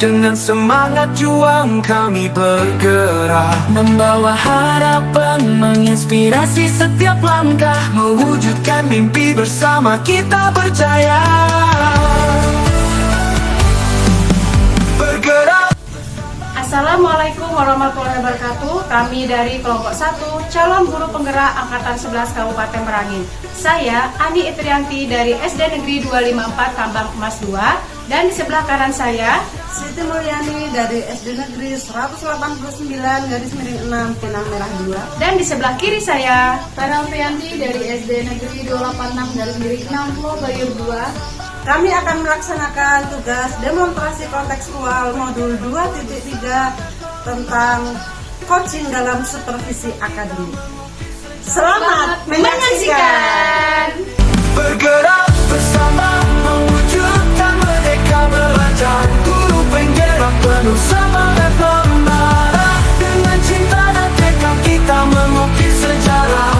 Dengan semangat juang kami bergerak, membawa harapan, menginspirasi setiap langkah, mewujudkan mimpi bersama kita percaya. Bergerak. Assalamualaikum warahmatullahi wabarakatuh. Kami dari kelompok 1 calon guru penggerak angkatan 11 Kabupaten Merangin. Saya Ani Itrianti dari SD Negeri 254 Tambang Emas 2, dan di sebelah kanan saya Siti Mulyani dari SD Negeri 189/6 Pinang Merah 2. dan di sebelah kiri saya Farah Priyanti dari SD Negeri 286/6 Pulau Bayur 2. Kami akan melaksanakan tugas demonstrasi kontekstual modul 2.3 tentang coaching dalam supervisi akademik. Selamat menyaksikan. Bergerak bersama, mewujudkan merdeka belajar. Guru penggerak penuh semangat membara. Dengan cinta dan tekad kita mengukir sejarah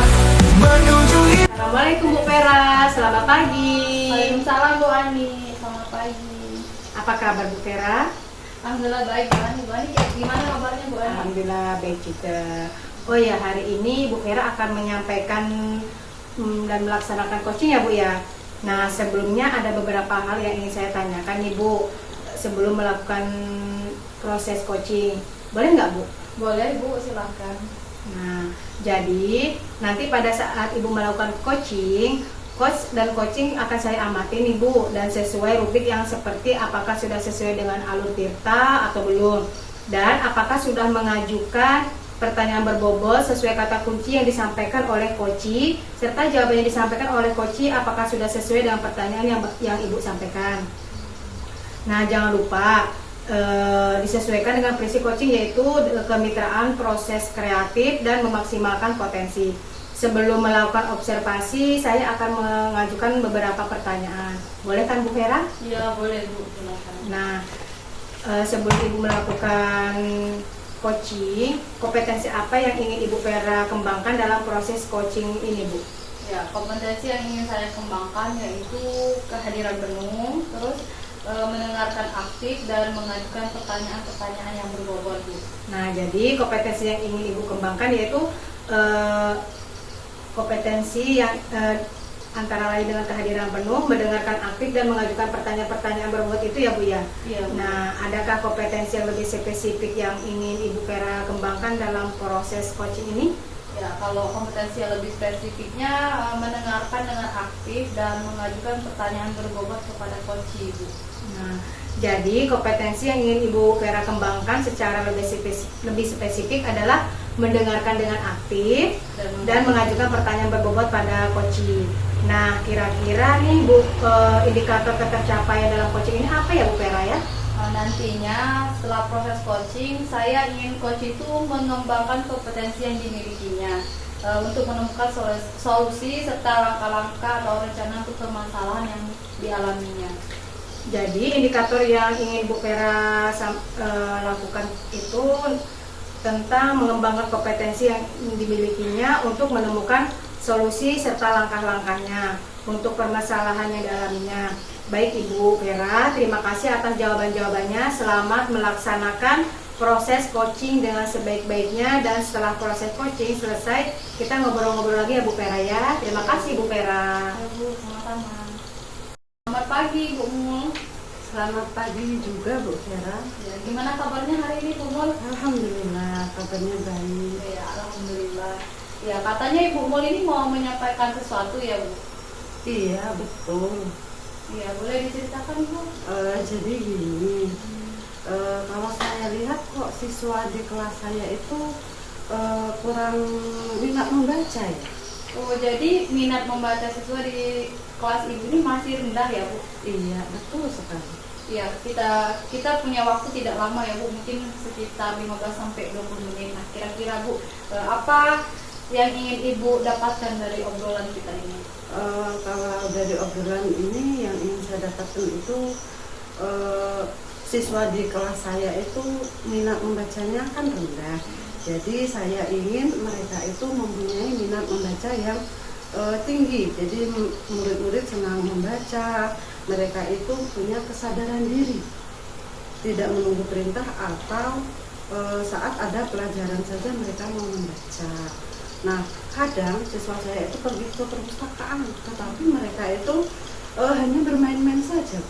menuju. Assalamualaikum Bu Vera, selamat pagi. Waalaikumsalam Bu Ani, selamat pagi. Apa kabar Bu Vera? Alhamdulillah baik Bu Ani. Bu Ani gimana kabarnya Bu Ani? Alhamdulillah baik juga. Oh ya, hari ini Bu Vera akan menyampaikan dan melaksanakan coaching ya Bu ya. Nah, sebelumnya ada beberapa hal yang ingin saya tanyakan nih Bu, sebelum melakukan proses coaching. Boleh nggak Bu? Boleh Bu, silahkan. Nah, jadi nanti pada saat Ibu melakukan coaching, coach dan coaching akan saya amati nih Bu, dan sesuai rubrik yang seperti apakah sudah sesuai dengan alur tirta atau belum, dan apakah sudah mengajukan pertanyaan berbobot sesuai kata kunci yang disampaikan oleh coaching, serta jawaban yang disampaikan oleh coaching apakah sudah sesuai dengan pertanyaan yang Ibu sampaikan. Nah, jangan lupa disesuaikan dengan prinsip coaching, yaitu kemitraan, proses kreatif, dan memaksimalkan potensi. Sebelum melakukan observasi, saya akan mengajukan beberapa pertanyaan. Boleh kan Bu Vera? Iya boleh Bu, silahkan. Nah, sebelum Ibu melakukan coaching, kompetensi apa yang ingin Ibu Vera kembangkan dalam proses coaching ini Bu? Ya, kompetensi yang ingin saya kembangkan yaitu kehadiran penuh, terus mendengarkan aktif dan mengajukan pertanyaan-pertanyaan yang berbobot Bu. Nah, jadi kompetensi yang ingin Ibu kembangkan yaitu kompetensi yang antara lain dengan kehadiran penuh, mendengarkan aktif, dan mengajukan pertanyaan-pertanyaan berbobot itu ya Bu ya? Iya Bu. Nah, adakah kompetensi yang lebih spesifik yang ingin Ibu Vera kembangkan dalam proses coaching ini? Ya, kalau kompetensi yang lebih spesifiknya mendengarkan dengan aktif dan mengajukan pertanyaan berbobot kepada coach Ibu. Nah, jadi kompetensi yang ingin Ibu Vera kembangkan secara lebih spesifik adalah mendengarkan dengan aktif dan mengajukan pertanyaan berbobot pada coaching. Nah, kira-kira nih Bu, indikator tercapaian dalam coaching ini apa ya Bu Vera ya? Nantinya setelah proses coaching, saya ingin coach itu mengembangkan kompetensi yang dimilikinya untuk menemukan solusi serta langkah-langkah atau rencana untuk permasalahan yang dialaminya. Jadi indikator yang ingin Bu Vera lakukan itu tentang mengembangkan kompetensi yang dimilikinya untuk menemukan solusi serta langkah-langkahnya untuk permasalahan yang dialaminya. Baik Ibu Vera, terima kasih atas jawaban-jawabannya. Selamat melaksanakan proses coaching dengan sebaik-baiknya, dan setelah proses coaching selesai, kita ngobrol-ngobrol lagi ya Bu Vera ya. Terima kasih Bu Vera. Ya Bu, sama-sama. Selamat pagi Bu Mul. Selamat pagi juga Bu Vera. Ya, gimana kabarnya hari ini Bu Mul? Alhamdulillah kabarnya baik. Ya, alhamdulillah. Ya, katanya Ibu Mul ini mau menyampaikan sesuatu ya Bu? Iya betul. Iya, boleh diceritakan Bu? Jadi gini, kalau saya lihat kok siswa di kelas saya itu kurang minat membaca ya. Oh, jadi minat membaca siswa di kelas Ibu ini masih rendah ya Bu? Iya betul sekali. Iya, kita punya waktu tidak lama ya Bu, mungkin sekitar 15-20 menit. Nah, kira-kira Bu, apa yang ingin Ibu dapatkan dari obrolan kita ini? Kalau dari obrolan ini yang ingin saya dapatkan itu siswa di kelas saya itu minat membacanya kan rendah. Jadi saya ingin mereka itu mempunyai minat membaca yang tinggi. Jadi murid-murid senang membaca, mereka itu punya kesadaran diri. tidak menunggu perintah atau saat ada pelajaran saja mereka mau membaca. Nah, kadang siswa saya itu pergi ke perpustakaan, tetapi mereka itu hanya bermain-main saja.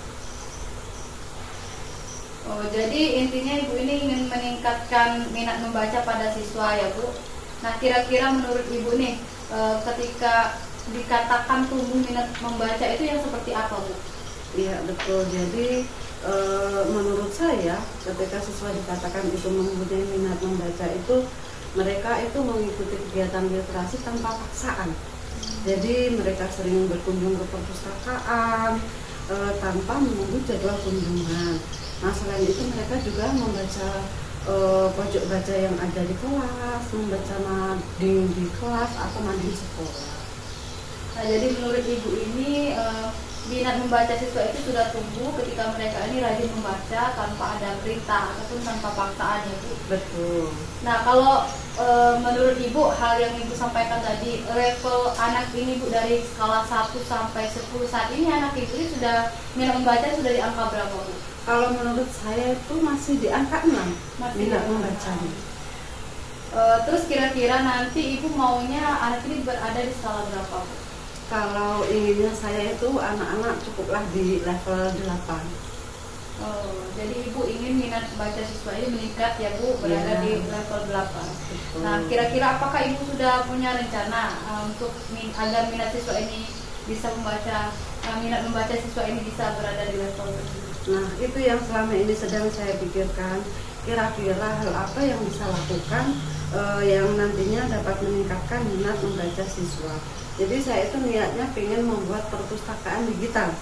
Oh, jadi intinya Ibu ini ingin meningkatkan minat membaca pada siswa ya Bu. Nah, kira-kira menurut Ibu nih, ketika dikatakan tumbuh minat membaca itu yang seperti apa Bu? Iya betul, jadi menurut saya ketika siswa dikatakan itu mempunyai minat membaca itu, mereka itu mengikuti kegiatan literasi tanpa paksaan. Jadi mereka sering berkunjung ke perpustakaan tanpa menunggu jadwal kunjungan. Nah, selain itu mereka juga membaca pojok baca yang ada di kelas, membaca mading di kelas atau mading sekolah. Nah, jadi menurut Ibu ini minat membaca siswa itu sudah tumbuh ketika mereka ini rajin membaca tanpa ada perintah ataupun tanpa paksaan ya Bu. Betul. Nah, kalau menurut Ibu hal yang Ibu sampaikan tadi, level anak ini Bu dari skala 1 sampai 10 saat ini anak Ibu ini sudah minat membaca sudah di angka berapa Bu? Kalau menurut saya itu masih di angka 6 minat membacanya. Terus kira-kira nanti Ibu maunya anak ini berada di skala berapa Bu? Kalau inginnya saya itu anak-anak cukuplah di level 8. Oh, jadi Ibu ingin minat baca siswa ini meningkat ya Bu, berada di level 8. Betul. Nah, kira-kira apakah Ibu sudah punya rencana untuk agar minat siswa ini bisa membaca, minat membaca siswa ini bisa berada di level tersebut? Nah, itu yang selama ini sedang saya pikirkan. Kira-kira hal apa yang bisa lakukan yang nantinya dapat meningkatkan minat membaca siswa. Jadi saya itu niatnya ingin membuat perpustakaan digital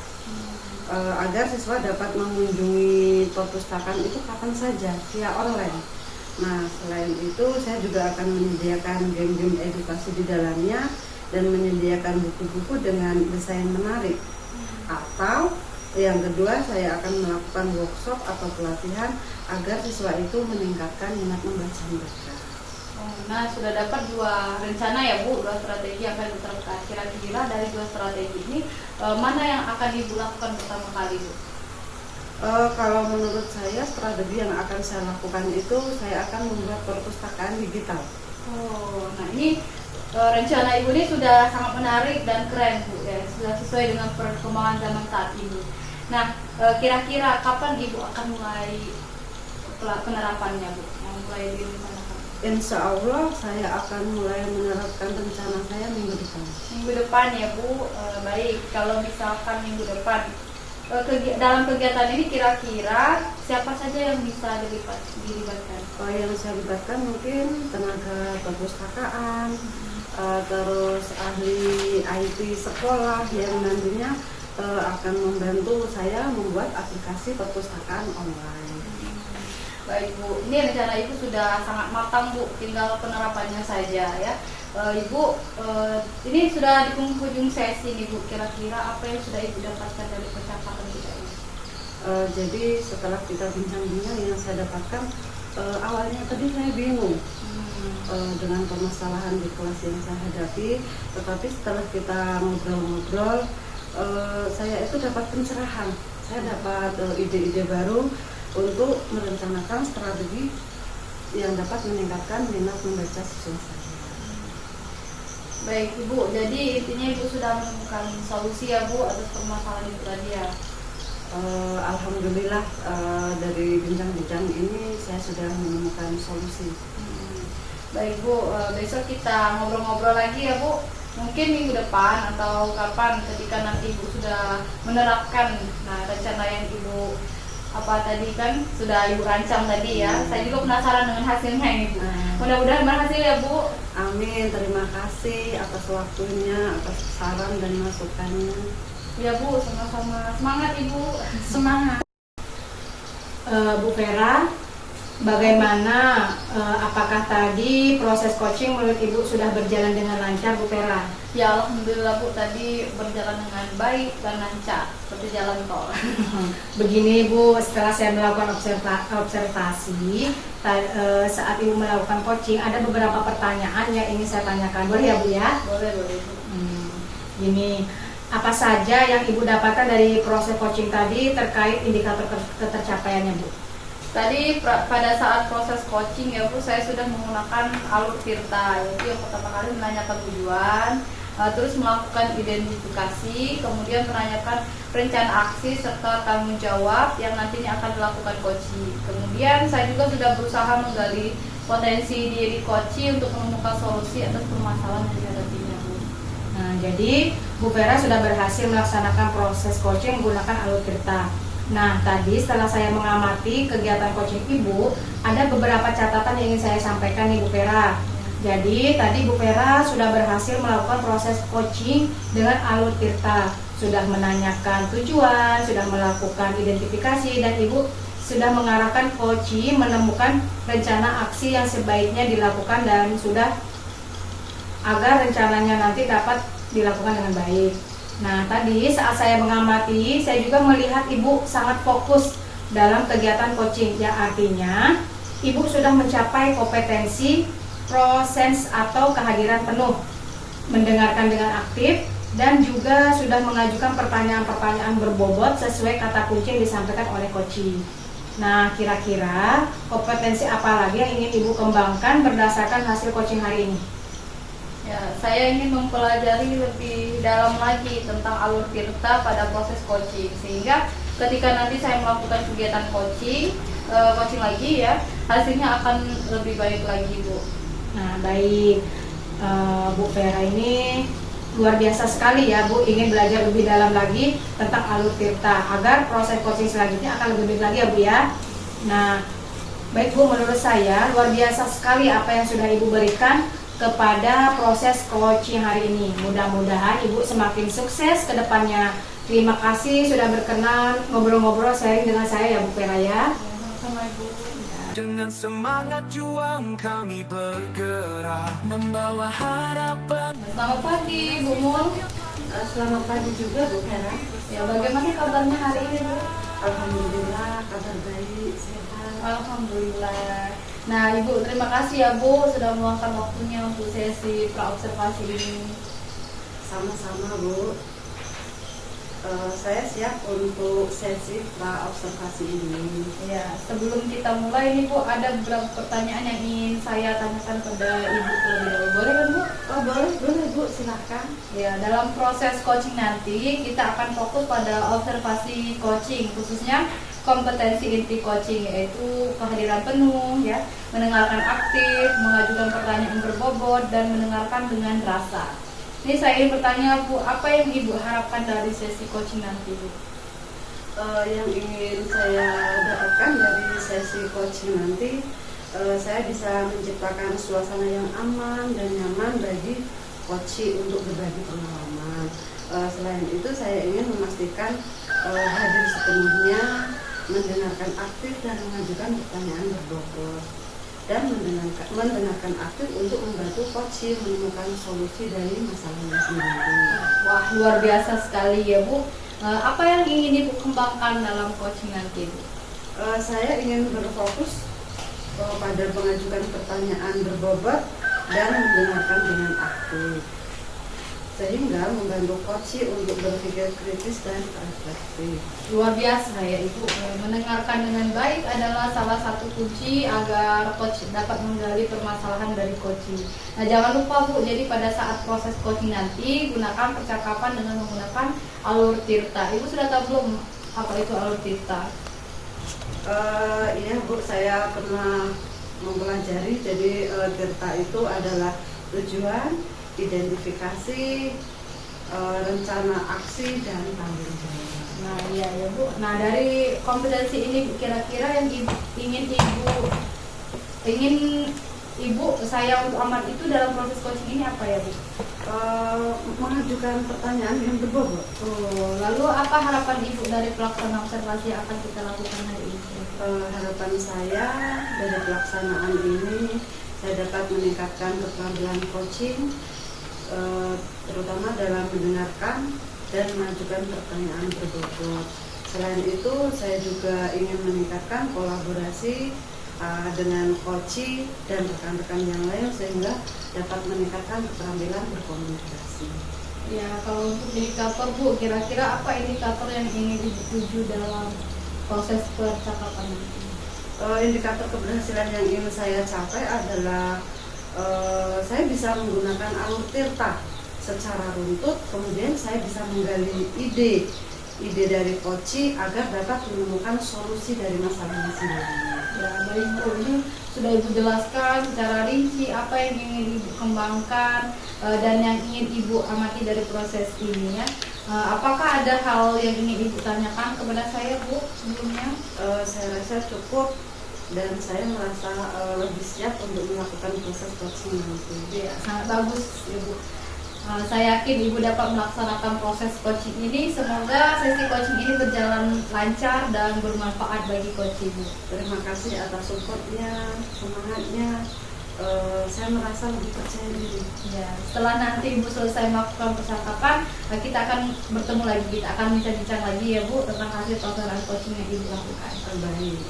agar siswa dapat mengunjungi perpustakaan itu kapan saja via online. Nah, selain itu saya juga akan menyediakan game-game edukasi di dalamnya dan menyediakan buku-buku dengan desain menarik. Atau yang kedua, saya akan melakukan workshop atau pelatihan agar siswa itu meningkatkan minat membaca mereka. Nah, sudah dapat 2 rencana ya Bu, 2 strategi yang akan diterapkan. Kira-kira dari 2 strategi ini mana yang akan Ibu lakukan pertama kali Bu? Kalau menurut saya strategi yang akan saya lakukan itu saya akan membuat perpustakaan digital. Oh, nah ini rencana Ibu ini sudah sangat menarik dan keren Bu ya, sudah sesuai dengan perkembangan zaman saat ini. Nah, kira-kira kapan Ibu akan mulai penerapannya Bu? Yang mulai direncanakan? Insya Allah saya akan mulai menerapkan rencana saya minggu depan. Minggu depan ya Bu. Baik, kalau misalkan minggu depan dalam kegiatan ini kira-kira siapa saja yang bisa dilibatkan? Yang saya libatkan mungkin tenaga perpustakaan, terus ahli IT sekolah yang nantinya akan membantu saya membuat aplikasi perpustakaan online. Baik Bu, ini rencana Ibu sudah sangat matang Bu, tinggal penerapannya saja ya. Ibu, ini sudah di penghujung sesi nih Bu, kira-kira apa yang sudah Ibu dapatkan dari percakapan kita ini? Jadi setelah kita bincang-bincang yang saya dapatkan, awalnya tadi saya bingung dengan permasalahan di kelas yang saya hadapi, tetapi setelah kita ngobrol-ngobrol, saya itu dapat pencerahan, saya dapat ide-ide baru untuk merencanakan strategi yang dapat meningkatkan minat membaca siswa saya. Baik Ibu, jadi intinya Ibu sudah menemukan solusi ya Bu atas permasalahan Ibu tadi ya? Alhamdulillah dari bincang-bincang ini saya sudah menemukan solusi. Baik Bu, besok kita ngobrol-ngobrol lagi ya Bu. Mungkin minggu depan atau kapan ketika nanti Ibu sudah menerapkan rencana yang Ibu tadi kan sudah Ibu rancang tadi ya. Saya juga penasaran dengan hasilnya ini Bu. Mudah-mudahan berhasil ya Bu. Amin, terima kasih atas waktunya, atas saran dan masukannya. Ya Bu, sama-sama. Semangat Ibu. Semangat. Bu Vera, bagaimana apakah tadi proses coaching menurut Ibu sudah berjalan dengan lancar Bu Vera? Ya Alhamdulillah Bu, tadi berjalan dengan baik dan lancar seperti jalan tol. Begini Bu, setelah saya melakukan observasi saat Ibu melakukan coaching, ada beberapa pertanyaan yang ingin saya tanyakan. Boleh ya Bu ya? Boleh Bu. Gini, apa saja yang Ibu dapatkan dari proses coaching tadi terkait indikator ketercapaiannya Bu? Tadi pada saat proses coaching ya Bu, saya sudah menggunakan alur Tirta, yaitu yang pertama kali menanyakan tujuan, terus melakukan identifikasi, kemudian menanyakan rencana aksi serta tanggung jawab yang nantinya akan dilakukan coaching. Kemudian saya juga sudah berusaha menggali potensi diri coaching untuk menemukan solusi atas permasalahan yang dihadapinya Bu. Nah, jadi Bu Vera sudah berhasil melaksanakan proses coaching menggunakan alur Tirta. Nah, tadi setelah saya mengamati kegiatan coaching Ibu, ada beberapa catatan yang ingin saya sampaikan nih Bu Vera. Jadi, tadi Bu Vera sudah berhasil melakukan proses coaching dengan alur Tirta. Sudah menanyakan tujuan, sudah melakukan identifikasi, dan Ibu sudah mengarahkan coaching menemukan rencana aksi yang sebaiknya dilakukan dan sudah agar rencananya nanti dapat dilakukan dengan baik. Nah, tadi saat saya mengamati, saya juga melihat Ibu sangat fokus dalam kegiatan coaching, yang artinya Ibu sudah mencapai kompetensi proses atau kehadiran penuh, mendengarkan dengan aktif, dan juga sudah mengajukan pertanyaan-pertanyaan berbobot sesuai kata kunci yang disampaikan oleh coaching. Nah, kira-kira kompetensi apa lagi yang ingin Ibu kembangkan berdasarkan hasil coaching hari ini? Ya, saya ingin mempelajari lebih dalam lagi tentang alur Tirta pada proses coaching, sehingga ketika nanti saya melakukan kegiatan coaching lagi ya, hasilnya akan lebih baik lagi Bu. Nah, baik, Bu Vera ini luar biasa sekali ya Bu, ingin belajar lebih dalam lagi tentang alur Tirta agar proses coaching selanjutnya akan lebih baik lagi ya Bu ya. Nah, baik Bu, menurut saya luar biasa sekali apa yang sudah Ibu berikan kepada proses coaching hari ini. Mudah-mudahan Ibu semakin sukses ke depannya. Terima kasih sudah berkenan ngobrol-ngobrol sharing dengan saya ya Bu Vera ya. Sama Ibu. Dengan semangat juang kami bergerak membawa harapan. Selamat pagi Bu Mul. Selamat pagi juga Bu Vera. Ya, bagaimana kabarnya hari ini Bu? Alhamdulillah kabar baik, sehat. Alhamdulillah. Nah Ibu, terima kasih ya Bu sudah meluangkan waktunya untuk sesi praobservasi ini. Sama-sama Bu. Saya siap untuk sesi praobservasi ini. Ya, sebelum kita mulai nih Bu, ada beberapa pertanyaan yang ingin saya tanyakan pada Ibu terlebih dahulu. Boleh kan Bu? Oh boleh Bu, silakan. Ya, dalam proses coaching nanti kita akan fokus pada observasi coaching, khususnya kompetensi inti coaching, yaitu kehadiran penuh, ya, mendengarkan aktif, mengajukan pertanyaan berbobot, dan mendengarkan dengan rasa. Ini saya ingin bertanya Bu, apa yang Ibu harapkan dari sesi coaching nanti Bu? Yang ingin saya dapatkan dari sesi coaching nanti, saya bisa menciptakan suasana yang aman dan nyaman bagi coaching untuk berbagi pengalaman. Selain itu saya ingin memastikan hadir sepenuhnya, mendengarkan aktif dan mengajukan pertanyaan berbobot, dan mendengarkan aktif untuk membantu coaching menemukan solusi dari masalahnya sendiri. Wah, luar biasa sekali ya Bu. Apa yang ingin Ibu kembangkan dalam coaching nanti Bu? Saya ingin berfokus pada mengajukan pertanyaan berbobot dan mendengarkan dengan aktif, sehingga membantu coaching untuk berpikir kritis dan reflektif. Luar biasa ya Ibu. Mendengarkan dengan baik adalah salah satu kunci agar coach dapat menggali permasalahan dari coaching. Nah, jangan lupa Bu, jadi pada saat proses coaching nanti gunakan percakapan dengan menggunakan alur Tirta. Ibu sudah tahu belum apa itu alur Tirta? Iya Bu, saya pernah mempelajari. Jadi Tirta itu adalah tujuan, identifikasi, rencana aksi, dan tanggung jawab. Nah iya ya Bu. Nah dari kompetensi ini kira-kira yang ingin Ibu saya untuk amat itu dalam proses coaching ini apa ya Bu? Mengajukan pertanyaan yang berbobot. Lalu apa harapan Ibu dari pelaksanaan observasi yang akan kita lakukan hari ini? Harapan saya dari pelaksanaan ini, saya dapat meningkatkan keterampilan coaching, terutama dalam mendengarkan dan mengajukan pertanyaan berbobot. Selain itu, saya juga ingin meningkatkan kolaborasi dengan coaching dan rekan-rekan yang lain sehingga dapat meningkatkan keterampilan berkomunikasi. Ya, kalau untuk indikator Bu, kira-kira apa indikator yang ingin Ibu tuju dalam proses percakapan ini? indikator keberhasilan yang ingin saya capai adalah saya bisa menggunakan alur tirta secara runtut, kemudian saya bisa menggali ide dari koci agar dapat menemukan solusi dari masalah sendiri. Ya, baik Bu, ini sudah Ibu jelaskan secara rinci apa yang ingin Ibu kembangkan dan yang ingin Ibu amati dari proses ini ya. Apakah ada hal yang ingin Ibu tanyakan kepada saya Bu sebelumnya? Saya rasa cukup dan saya merasa lebih siap untuk melakukan proses coaching nanti. Ya, sangat bagus ya Bu. Saya yakin Ibu dapat melaksanakan proses coaching ini. Semoga sesi coaching ini berjalan lancar dan bermanfaat bagi coach Ibu. Terima kasih atas supportnya, semangatnya. Saya merasa lebih percaya diri. Ya, setelah nanti Ibu selesai melakukan percakapan, kita akan bertemu lagi. Kita akan bincang-bincang lagi ya Bu tentang hasil pelaksanaan coaching yang Ibu lakukan. Baik.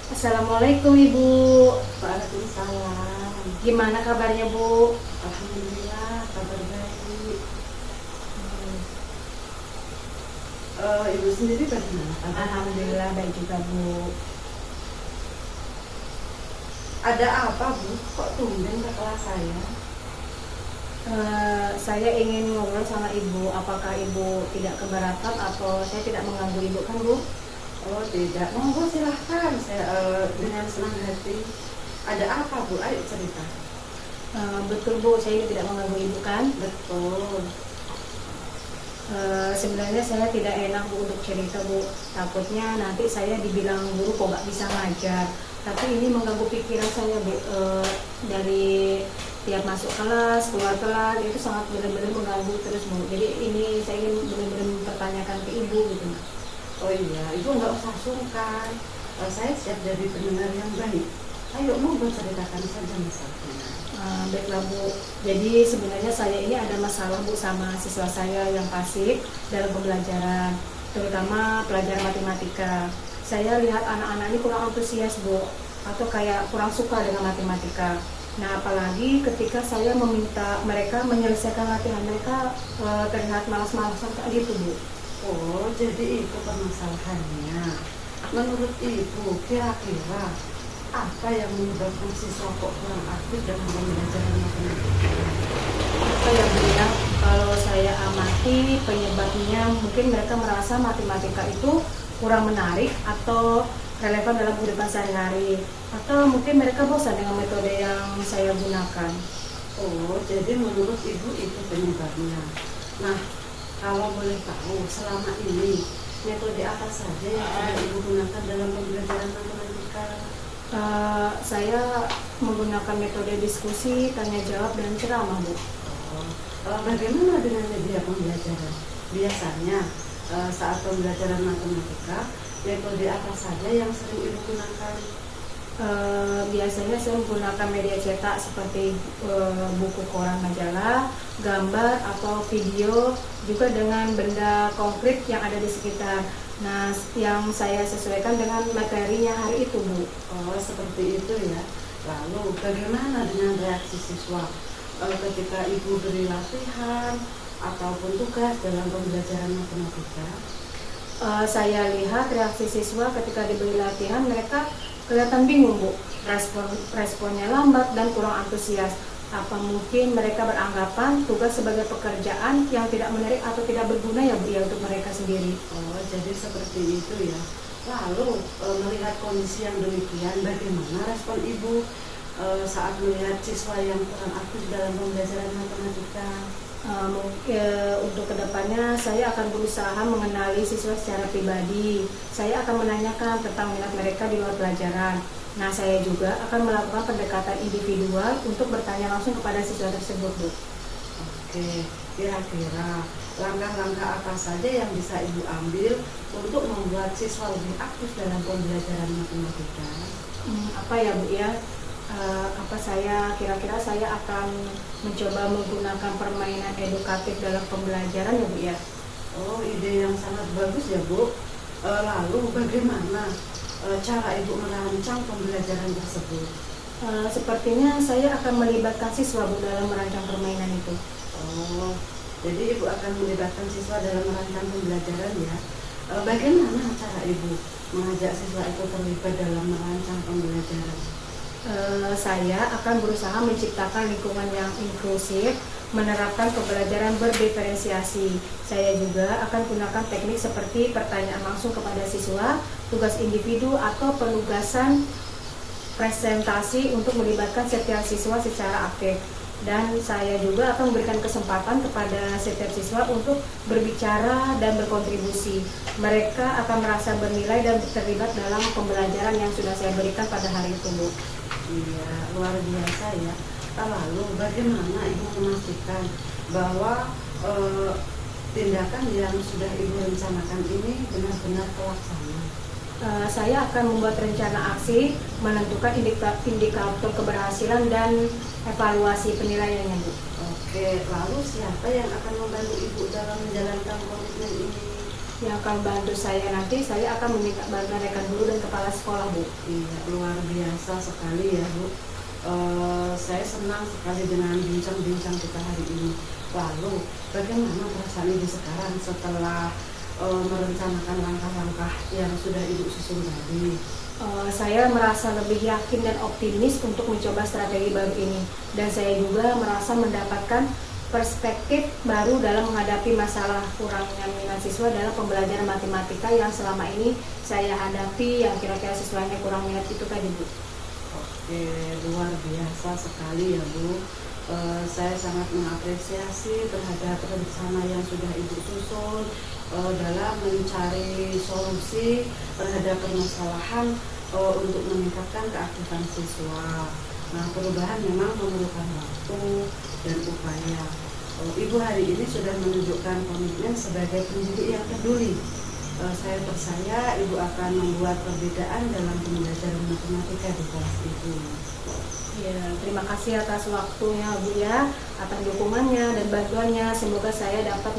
Assalamualaikum Ibu. Waalaikumsalam. Gimana kabarnya Bu? Alhamdulillah, kabar baik. Ibu sendiri bagaimana? Alhamdulillah baik juga Bu. Ada apa Bu? Kok tumben ke kelas saya? Saya ingin ngobrol sama Ibu. Apakah Ibu tidak keberatan atau saya tidak mengganggu Ibu kan Bu? Oh tidak, monggo silahkan. Saya dengan senang hati. Ada apa Bu? Ayo cerita. Betul Bu, saya ini tidak mengganggu Ibu kan? Betul. Sebenarnya saya tidak enak Bu untuk cerita Bu. Takutnya nanti saya dibilang guru kok nggak bisa ngajar. Tapi ini mengganggu pikiran saya Bu. Dari tiap masuk kelas, keluar kelas itu sangat benar-benar mengganggu terus Bu. Jadi ini saya ingin benar-benar mempertanyakan ke Ibu gitu. Oh iya, Ibu nggak usah sungkan. Saya siap jadi pendengar yang baik. Ayo monggo ceritakan saja masalahnya. Baiklah Bu, jadi sebenarnya saya ini ada masalah Bu sama siswa saya yang pasif dalam pembelajaran, terutama pelajaran matematika. Saya lihat anak-anak ini kurang antusias Bu, atau kayak kurang suka dengan matematika. Nah apalagi ketika saya meminta mereka menyelesaikan latihan mereka terlihat malas-malasan kayak gitu Bu. Oh, jadi itu permasalahannya. Menurut Ibu, kira-kira apa yang menyebabkan siswa kok kurang aktif dalam pembelajaran matematika? Apa yang bilang kalau saya amati penyebabnya mungkin mereka merasa matematika itu kurang menarik atau relevan dalam kehidupan sehari-hari, atau mungkin mereka bosan dengan metode yang saya gunakan. Oh, jadi menurut Ibu itu penyebabnya. Nah, kalau boleh tahu, selama ini metode apa saja yang sudah Ibu gunakan dalam pembelajaran matematika? Saya menggunakan metode diskusi, tanya jawab, dan ceramah Bu. Bagaimana dengan media pembelajaran? Biasanya saat pembelajaran matematika, metode apa saja yang sering Ibu gunakan? Biasanya saya menggunakan media cetak seperti buku koran majalah, gambar atau video, juga dengan benda konkret yang ada di sekitar. Nah, yang saya sesuaikan dengan materinya hari itu Bu. Oh, seperti itu ya. Lalu bagaimana dengan reaksi siswa ketika Ibu beri latihan ataupun tugas dalam pembelajaran matematika? Saya lihat reaksi siswa ketika diberi latihan, mereka kelihatan bingung Bu. Responnya lambat dan kurang antusias. Apa mungkin mereka beranggapan tugas sebagai pekerjaan yang tidak menarik atau tidak berguna ya Bu ya untuk mereka sendiri? Oh, jadi seperti itu ya. Lalu melihat kondisi yang demikian, bagaimana respon Ibu saat melihat siswa yang kurang aktif dalam pembelajaran matematika? Untuk kedepannya saya akan berusaha mengenali siswa secara pribadi. Saya akan menanyakan tentang minat mereka di luar pelajaran. Nah, saya juga akan melakukan pendekatan individual untuk bertanya langsung kepada siswa tersebut Bu. Oke, kira-kira langkah-langkah apa saja yang bisa Ibu ambil untuk membuat siswa lebih aktif dalam pembelajaran matematika? Apa ya Bu ya? Kira-kira saya akan mencoba menggunakan permainan edukatif dalam pembelajaran ya Bu ya. Oh, ide yang sangat bagus ya Bu. Lalu bagaimana cara Ibu merancang pembelajaran tersebut? Sepertinya saya akan melibatkan siswa Bu dalam merancang permainan itu. Oh, jadi Ibu akan melibatkan siswa dalam merancang pembelajaran ya. Bagaimana cara Ibu mengajak siswa itu terlibat dalam merancang pembelajaran? Saya akan berusaha menciptakan lingkungan yang inklusif, menerapkan pembelajaran berdiferensiasi. Saya juga akan gunakan teknik seperti pertanyaan langsung kepada siswa, tugas individu, atau penugasan presentasi untuk melibatkan setiap siswa secara aktif. Dan saya juga akan memberikan kesempatan kepada setiap siswa untuk berbicara dan berkontribusi. Mereka akan merasa bernilai dan terlibat dalam pembelajaran yang sudah saya berikan pada hari itu, Bu. Iya, luar biasa ya. Lalu bagaimana Ibu memastikan bahwa tindakan yang sudah Ibu rencanakan ini benar-benar terlaksana? Saya akan membuat rencana aksi, menentukan indikator keberhasilan dan evaluasi penilaiannya, Bu. Oke, lalu siapa yang akan membantu Ibu dalam menjalankan komitmen ini? Yang akan bantu saya nanti, saya akan meminta bantuan rekan guru dan kepala sekolah, Bu. Iya, luar biasa sekali ya, Bu. Saya senang sekali dengan bincang-bincang kita hari ini. Lalu, bagaimana perasaan Ibu sekarang setelah merencanakan langkah-langkah yang sudah Ibu susun tadi? Saya merasa lebih yakin dan optimis untuk mencoba strategi baru ini. Dan saya juga merasa mendapatkan perspektif baru dalam menghadapi masalah kurangnya minat siswa dalam pembelajaran matematika yang selama ini saya hadapi, yang kira-kira siswanya kurang minat itu tadi, Bu. Oke, luar biasa sekali ya, Bu. Saya sangat mengapresiasi terhadap rencana yang sudah Ibu susun dalam mencari solusi terhadap permasalahan untuk meningkatkan keaktifan siswa. Nah, perubahan memang memerlukan waktu dan upaya. Ibu hari ini sudah menunjukkan komitmen sebagai pendidik yang peduli. Saya percaya Ibu akan membuat perbedaan dalam pembelajaran matematika di kelas Ibu. Ya, terima kasih atas waktunya, Bu ya, atas dukungannya dan bantuannya. Semoga saya dapat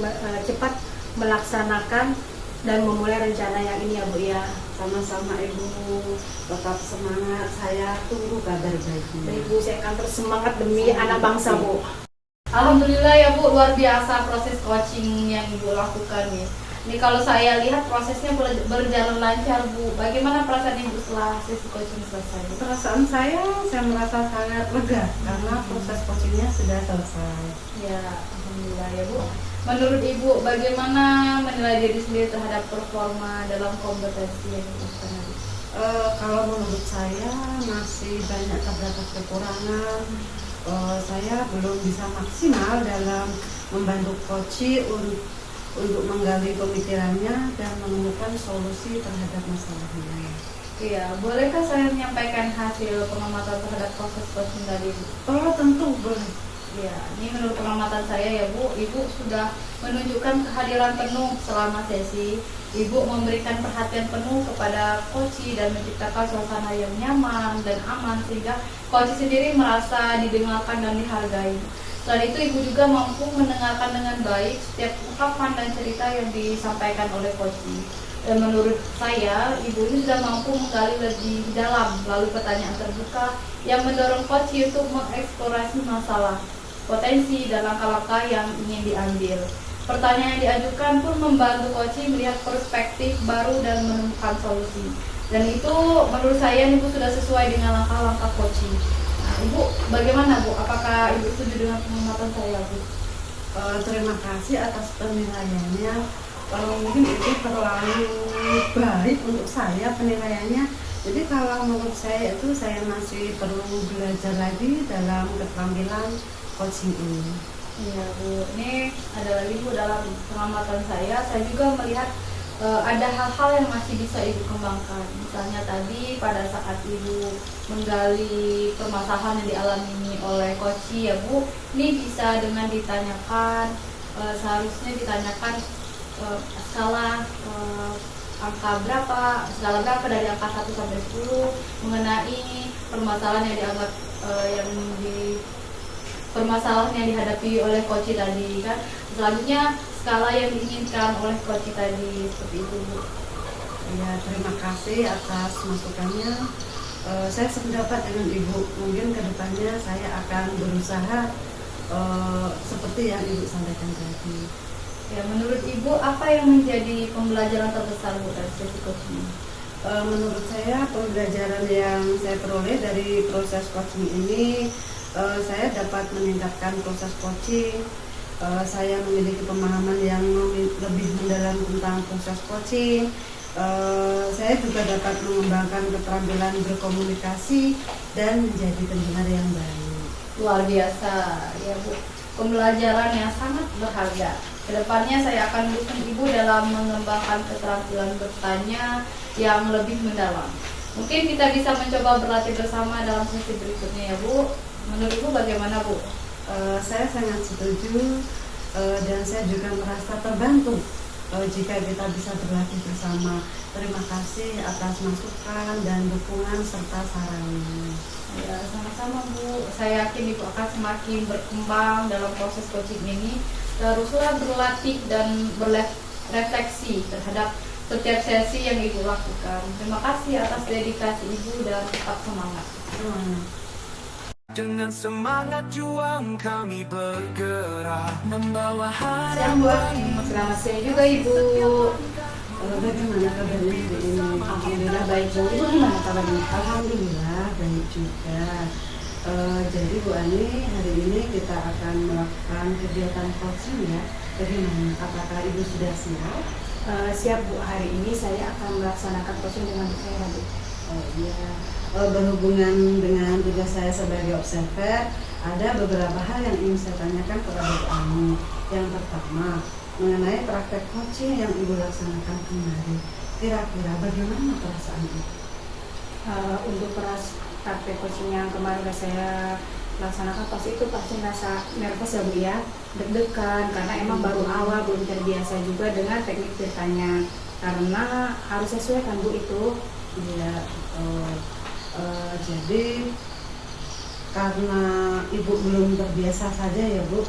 cepat melaksanakan dan memulai rencana yang ini ya, Bu ya. Sama-sama Ibu, tetap semangat. Saya tunggu kabar baiknya. Baik, Bu, saya akan terus semangat demi anak bangsa, Bu. Alhamdulillah ya Bu, luar biasa proses coaching yang Ibu lakukan nih. Ini kalau saya lihat prosesnya berjalan lancar, Bu. Bagaimana perasaan Ibu setelah sesi coaching selesai? Perasaan saya merasa sangat lega karena proses coachingnya sudah selesai. Ya, alhamdulillah ya Bu. Menurut Ibu, bagaimana menilai diri sendiri terhadap performa dalam kompetensi yang dilakukan tadi? Kalau menurut saya masih banyak terdapat kekurangan. Saya belum bisa maksimal dalam membantu coach untuk menggali pemikirannya dan menemukan solusi terhadap masalahnya. Iya, bolehkah saya menyampaikan hasil pengamatan terhadap proses coaching tadi, Bu? Oh, tentu boleh. Ya, ini menurut pengamatan saya ya Bu, Ibu sudah menunjukkan kehadiran penuh selama sesi. Ibu memberikan perhatian penuh kepada coach dan menciptakan suasana yang nyaman dan aman sehingga coach sendiri merasa didengarkan dan dihargai. Selain itu, Ibu juga mampu mendengarkan dengan baik setiap ungkapan dan cerita yang disampaikan oleh coach. Dan menurut saya, Ibu ini sudah mampu menggali lebih dalam melalui pertanyaan terbuka yang mendorong coach untuk mengeksplorasi masalah, potensi, dan langkah-langkah yang ingin diambil. Pertanyaan yang diajukan pun membantu coach melihat perspektif baru dan menemukan solusi. Dan itu menurut saya Ibu sudah sesuai dengan langkah-langkah coach. Nah, Ibu bagaimana Bu? Apakah Ibu setuju dengan pengamatan saya, Bu? Terima kasih atas penilaiannya. Mungkin itu terlalu baik untuk saya penilaiannya. Jadi kalau menurut saya itu saya masih perlu belajar lagi dalam keterampilan coaching ini. Iya Bu, ini ada lagi Bu dalam pengamatan saya juga melihat ada hal-hal yang masih bisa Ibu kembangkan. Misalnya tadi pada saat Ibu menggali permasalahan yang dialami oleh coach ya Bu, ini bisa dengan ditanyakan, seharusnya ditanyakan skala skala berapa dari angka 1 sampai 10 mengenai permasalahan yang dianggap permasalahan yang dihadapi oleh coach tadi kan. Selanjutnya skala yang diinginkan oleh coach tadi, seperti itu Bu. Ya, terima kasih atas masukannya. Saya sependapat dengan Ibu. Mungkin kedepannya saya akan berusaha seperti yang Ibu sampaikan tadi. Ya, menurut Ibu apa yang menjadi pembelajaran terbesar Bu dari sesi coaching ini? Menurut saya pembelajaran yang saya peroleh dari proses coaching ini, saya dapat meningkatkan proses coaching. Saya memiliki pemahaman yang lebih mendalam tentang proses coaching. Saya juga dapat mengembangkan keterampilan berkomunikasi dan menjadi pendengar yang baik. Luar biasa ya Bu, pembelajaran yang sangat berharga. Kedepannya saya akan mendukung Ibu dalam mengembangkan keterampilan bertanya yang lebih mendalam. Mungkin kita bisa mencoba berlatih bersama dalam sesi berikutnya ya Bu. Menurut Ibu bagaimana Bu? Saya sangat setuju, dan saya juga merasa terbantu jika kita bisa berlatih bersama. Terima kasih atas masukan dan dukungan serta sarannya. Ya, sama-sama Bu. Saya yakin Ibu akan semakin berkembang dalam proses coaching ini. Teruslah berlatih dan berefleksi terhadap setiap sesi yang Ibu lakukan. Terima kasih atas dedikasi Ibu dan tetap semangat. Dengan semangat juang kami bergerak membawa Siang Bu, harapan. selamat siang juga Ibu. Bagaimana kabarnya hari ini? Alhamdulillah baik Bu. Ibu gimana kabarnya? Alhamdulillah baik juga. Jadi Bu Ani, hari ini kita akan melakukan kegiatan coaching ya. Bagaimana? Apakah Ibu sudah siap? Siap Bu, hari ini saya akan melaksanakan coaching dengan Bu Vera Bu. Iya. Berhubungan dengan tugas saya sebagai observer, ada beberapa hal yang ingin saya tanyakan kepada Bu Ani. Yang pertama, mengenai praktek coaching yang Ibu laksanakan kemarin. Kira-kira bagaimana perasaan Ibu? Untuk praktek coaching yang kemarin saya laksanakan pasti rasa nervous ya Bu ya, deg-degan karena emang baru awal, belum terbiasa juga dengan teknik bertanya karena harus sesuai kan Bu itu. Iya, jadi karena Ibu belum terbiasa saja ya Bu,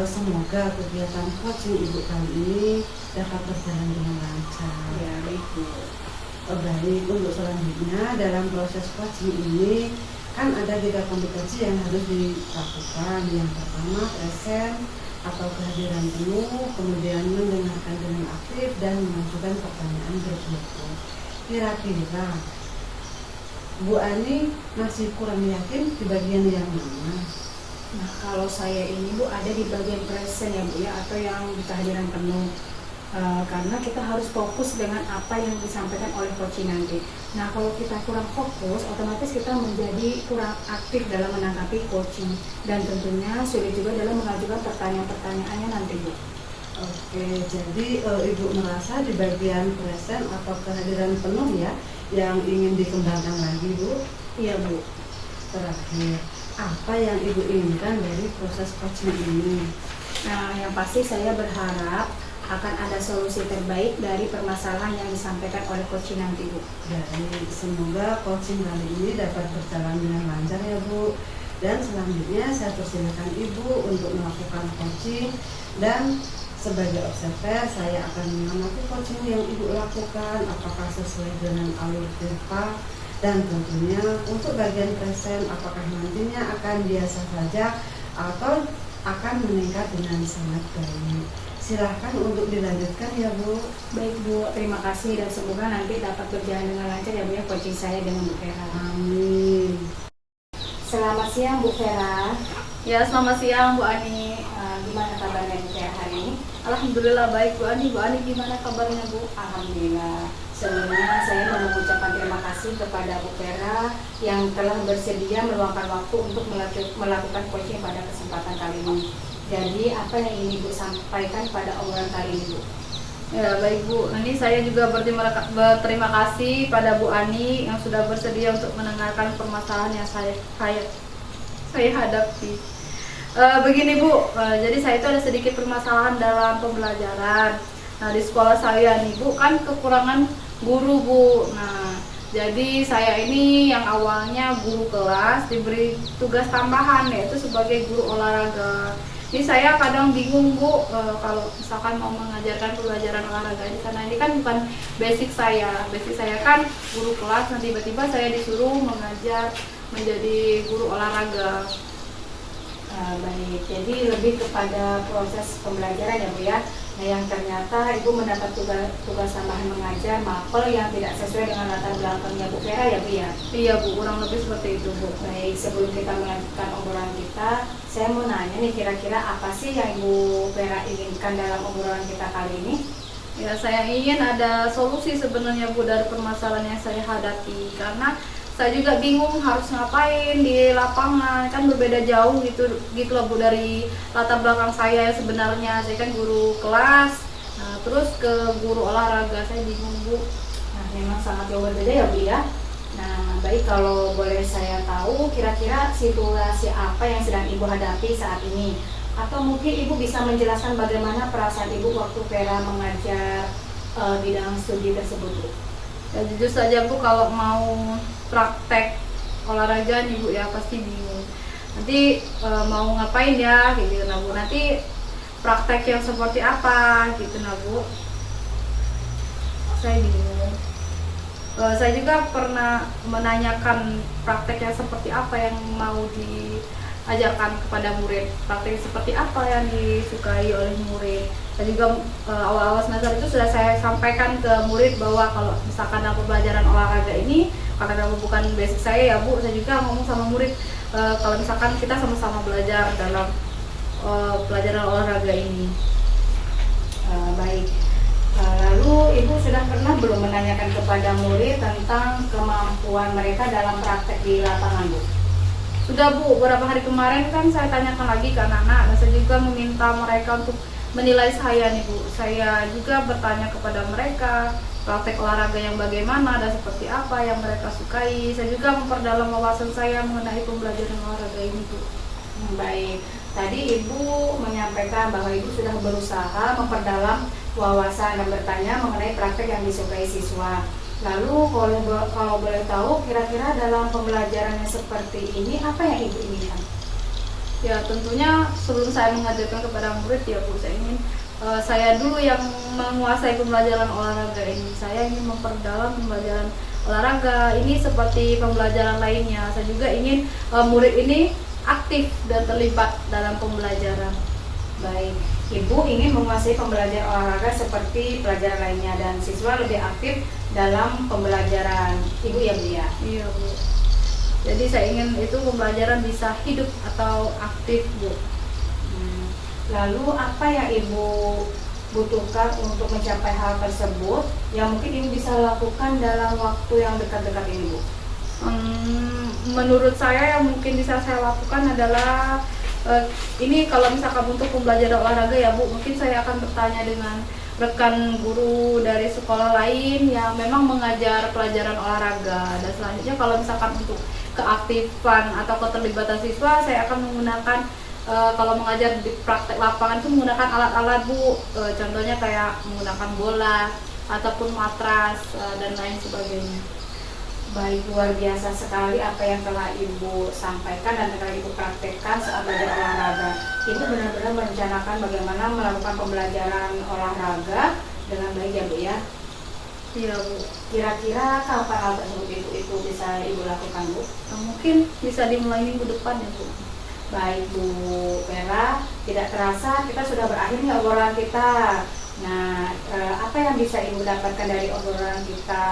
semoga kegiatan coaching Ibu kali ini dapat berjalan dengan lancar. Ya baik Bu. Baik, untuk selanjutnya dalam proses coaching ini kan ada 3 kompetensi yang harus dilakukan. Yang pertama present atau kehadiran penuh, kemudian mendengarkan dengan aktif dan mengajukan pertanyaan bersyukur. Kira-kira Bu Ani masih kurang yakin di bagian yang mana? Nah kalau saya ini Bu ada di bagian present ya Bu ya, atau yang di kehadiran penuh. Karena kita harus fokus dengan apa yang disampaikan oleh coaching nanti. Nah kalau kita kurang fokus, otomatis kita menjadi kurang aktif dalam menanggapi coaching dan tentunya sulit juga dalam mengajukan pertanyaan-pertanyaannya nanti Bu. Oke, jadi Ibu merasa di bagian present atau kehadiran penuh ya yang ingin dikembangkan lagi Bu? Iya Bu. Terakhir, apa yang Ibu inginkan dari proses coaching ini? Nah yang pasti saya berharap akan ada solusi terbaik dari permasalahan yang disampaikan oleh coaching nanti Bu. Jadi semoga coaching kali ini dapat berjalan dengan lancar ya Bu. Dan selanjutnya saya persilakan Ibu untuk melakukan coaching, dan sebagai observer saya akan mengamati coaching yang Ibu lakukan apakah sesuai dengan alur terpa, dan tentunya untuk bagian present apakah nantinya akan biasa saja atau akan meningkat dengan sangat baik. Silahkan untuk dilanjutkan ya Bu. Baik Bu, terima kasih dan semoga nanti dapat berjalan dengan lancar ya Bu ya coaching saya dengan Bu Vera. Amin. Selamat siang Bu Vera. Ya, selamat siang Bu Ani. Gimana kabarnya Bu Vera hari ini? Alhamdulillah baik Bu Ani. Bu Ani gimana kabarnya Bu? Alhamdulillah. Sebelumnya saya mau mengucapkan terima kasih kepada Bu Vera yang telah bersedia meluangkan waktu untuk melakukan coaching pada kesempatan kali ini. Jadi apa yang ingin Ibu sampaikan pada obrolan kali ini Bu? Ya baik Bu, nanti saya juga berterima kasih pada Bu Ani yang sudah bersedia untuk mendengarkan permasalahan yang saya hadapi. Begini Bu, jadi saya itu ada sedikit permasalahan dalam pembelajaran. Nah di sekolah saya nih Bu, kan kekurangan guru Bu. Nah jadi saya ini yang awalnya guru kelas diberi tugas tambahan yaitu sebagai guru olahraga. Ini saya kadang bingung Bu, kalau misalkan mau mengajarkan pelajaran olahraga di sana, ini kan bukan basic saya. Basic saya kan guru kelas, nah tiba-tiba saya disuruh mengajar menjadi guru olahraga. Baik, jadi lebih kepada proses pembelajaran ya Bu ya. Nah, yang ternyata Ibu mendapat tugas tambahan mengajar mapel yang tidak sesuai dengan latar belakangnya Bu Vera ya Bu ya? Iya Bu, kurang lebih seperti itu Bu. Baik, sebelum kita melanjutkan obrolan kita, saya mau nanya nih, kira-kira apa sih yang Ibu Vera inginkan dalam obrolan kita kali ini? Ya, saya ingin ada solusi sebenarnya Bu dari permasalahan yang saya hadapi, karena saya juga bingung harus ngapain di lapangan, kan berbeda jauh gitu loh Bu dari latar belakang saya yang sebenarnya. Saya kan guru kelas, nah, terus ke guru olahraga, saya bingung Bu. Nah, memang sangat jauh berbeda ya Bu ya. Nah, baik, kalau boleh saya tahu kira-kira situasi apa yang sedang Ibu hadapi saat ini? Atau mungkin Ibu bisa menjelaskan bagaimana perasaan Ibu waktu Vera mengajar bidang studi tersebut Bu? Ya jujur saja Bu, kalau mau praktek olahraga nih Bu ya pasti bingung. Nanti mau ngapain ya gitu nah Bu. Nanti praktek yang seperti apa gitu nah Bu. Saya bingung. Saya juga pernah menanyakan praktek yang seperti apa yang mau diajarkan kepada murid. Praktek seperti apa yang disukai oleh murid. Saya juga awal-awal semester itu sudah saya sampaikan ke murid bahwa kalau misalkan dalam pembelajaran olahraga ini, karena bukan basic saya ya Bu, saya juga ngomong sama murid kalau misalkan kita sama-sama belajar dalam pelajaran olahraga ini. Baik, lalu Ibu sudah pernah belum menanyakan kepada murid tentang kemampuan mereka dalam praktek di lapangan Bu? Sudah Bu, beberapa hari kemarin kan saya tanyakan lagi ke anak-anak dan saya juga meminta mereka untuk menilai saya nih Bu. Saya juga bertanya kepada mereka praktek olahraga yang bagaimana dan seperti apa yang mereka sukai. Saya juga memperdalam wawasan saya mengenai pembelajaran olahraga ini Bu. Baik, tadi Ibu menyampaikan bahwa Ibu sudah berusaha memperdalam wawasan dan bertanya mengenai praktek yang disukai siswa. Lalu kalau boleh tahu, kira-kira dalam pembelajarannya seperti ini apa yang Ibu inginkan? Ya tentunya sebelum saya mengajarkan kepada murid ya Bu, saya ingin saya dulu yang menguasai pembelajaran olahraga ini. Saya ingin memperdalam pembelajaran olahraga ini seperti pembelajaran lainnya. Saya juga ingin murid ini aktif dan terlibat dalam pembelajaran. Baik, Ibu ingin menguasai pembelajaran olahraga seperti pelajaran lainnya dan siswa lebih aktif dalam pembelajaran Ibu ya Bu ya? Iya Bu. Jadi saya ingin itu pembelajaran bisa hidup atau aktif Bu. Lalu apa yang Ibu butuhkan untuk mencapai hal tersebut yang mungkin Ibu bisa lakukan dalam waktu yang dekat-dekat ini Bu? Menurut saya yang mungkin bisa saya lakukan adalah ini kalau misalkan untuk pembelajaran olahraga ya Bu, mungkin saya akan bertanya dengan rekan guru dari sekolah lain yang memang mengajar pelajaran olahraga. Dan selanjutnya kalau misalkan untuk keaktifan atau keterlibatan siswa, saya akan menggunakan kalau mengajar di praktek lapangan itu menggunakan alat-alat Bu, contohnya kayak menggunakan bola ataupun matras dan lain sebagainya. Baik, luar biasa sekali apa yang telah Ibu sampaikan dan telah Ibu praktekkan saat belajar olahraga. Ibu benar-benar merencanakan bagaimana melakukan pembelajaran olahraga dengan baik ya Bu ya? Iya Bu. Kira-kira kapan hal tersebut itu bisa Ibu lakukan Bu? Mungkin bisa dimulai minggu depan ya Bu. Baik Bu Vera, tidak terasa kita sudah berakhir nih obrolan kita. Nah, apa yang bisa Ibu dapatkan dari obrolan kita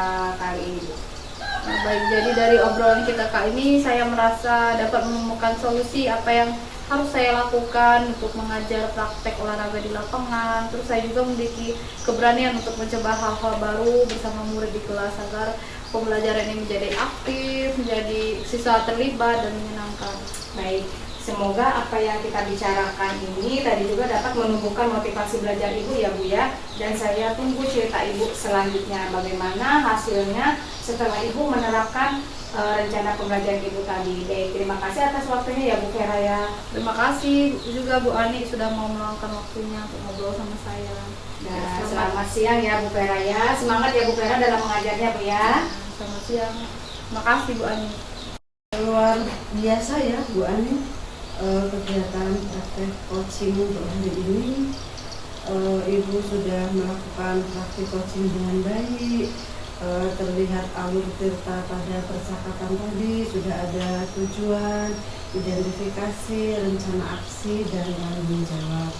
kali ini Bu? Nah, baik, jadi dari obrolan kita kali ini saya merasa dapat menemukan solusi apa yang harus saya lakukan untuk mengajar praktek olahraga di lapangan. Terus saya juga memiliki keberanian untuk mencoba hal-hal baru bersama murid di kelas agar pembelajaran ini menjadi aktif, menjadi siswa terlibat dan menyenangkan. Baik, semoga apa yang kita bicarakan ini tadi juga dapat menumbuhkan motivasi belajar Ibu ya Bu ya. Dan saya tunggu cerita Ibu selanjutnya bagaimana hasilnya setelah Ibu menerapkan rencana pembelajaran Ibu tadi. Baik, terima kasih atas waktunya ya Bu Vera ya. Terima kasih juga Bu Ani sudah mau meluangkan waktunya untuk ngobrol sama saya. Nah, selamat siang ya Bu Vera ya. Semangat ya Bu Vera dalam mengajarnya Bu ya. Selamat siang. Terima kasih Bu Ani. Luar biasa ya Bu Ani, kegiatan praktek coaching untuk hari ini. Ibu sudah melakukan praktik coaching dengan baik. Terlihat alur tirta pada percakapan tadi, sudah ada tujuan, identifikasi, rencana aksi, dan tanggung jawab.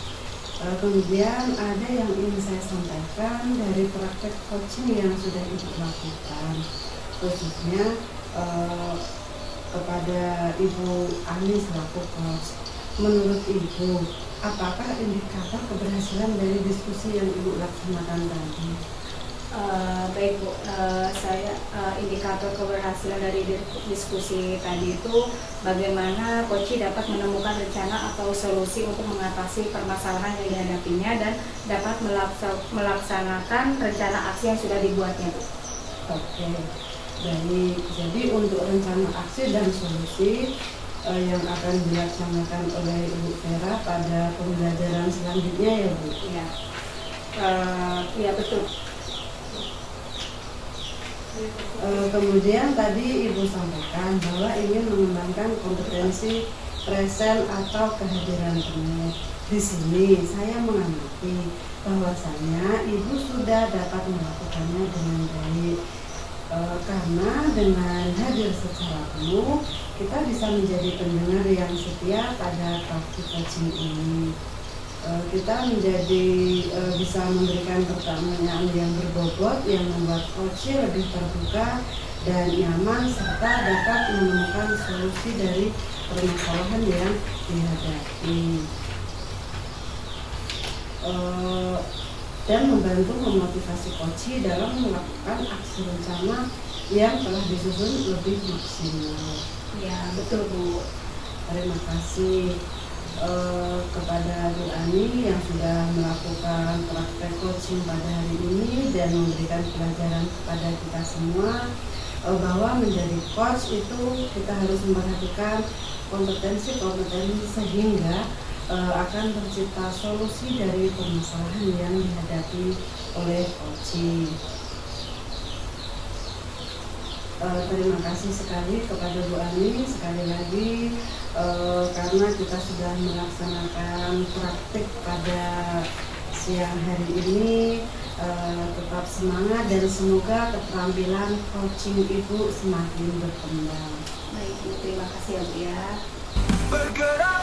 Kemudian ada yang ingin saya sampaikan dari praktek coaching yang sudah Ibu lakukan, khususnya kepada Ibu Ani selaku coach. Menurut Ibu, apakah indikator keberhasilan dari diskusi yang Ibu laksanakan tadi? Baik Bu, saya indikator keberhasilan dari diskusi tadi itu bagaimana coach dapat menemukan rencana atau solusi untuk mengatasi permasalahan yang dihadapinya dan dapat melaksanakan rencana aksi yang sudah dibuatnya Bu. Oke, baik. Jadi untuk rencana aksi dan solusi yang akan dilaksanakan oleh Ibu Vera pada pembelajaran selanjutnya ya Bu? Iya, iya betul. Kemudian tadi Ibu sampaikan bahwa ingin mengembangkan kompetensi present atau kehadiran penuh. Di sini saya mengamati bahwasanya Ibu sudah dapat melakukannya dengan baik. Karena dengan hadir secara penuh, kita bisa menjadi pendengar yang setia pada praktik coaching ini. Kita menjadi bisa memberikan pertanyaan yang berbobot yang membuat coach lebih terbuka dan nyaman serta dapat menemukan solusi dari permasalahan yang dihadapi dan membantu memotivasi coach dalam melakukan aksi rencana yang telah disusun lebih maksimal. Ya betul Bu. Terima kasih kepada Bu Ani yang sudah melakukan praktek coaching pada hari ini dan memberikan pelajaran kepada kita semua bahwa menjadi coach itu kita harus memperhatikan kompetensi-kompetensi sehingga akan tercipta solusi dari permasalahan yang dihadapi oleh coaching. Terima kasih sekali kepada Bu Ani sekali lagi karena kita sudah melaksanakan praktik pada siang hari ini. Tetap semangat dan semoga keterampilan coaching Ibu semakin berkembang. Baik Bu, terima kasih ya Bu ya. Bergerak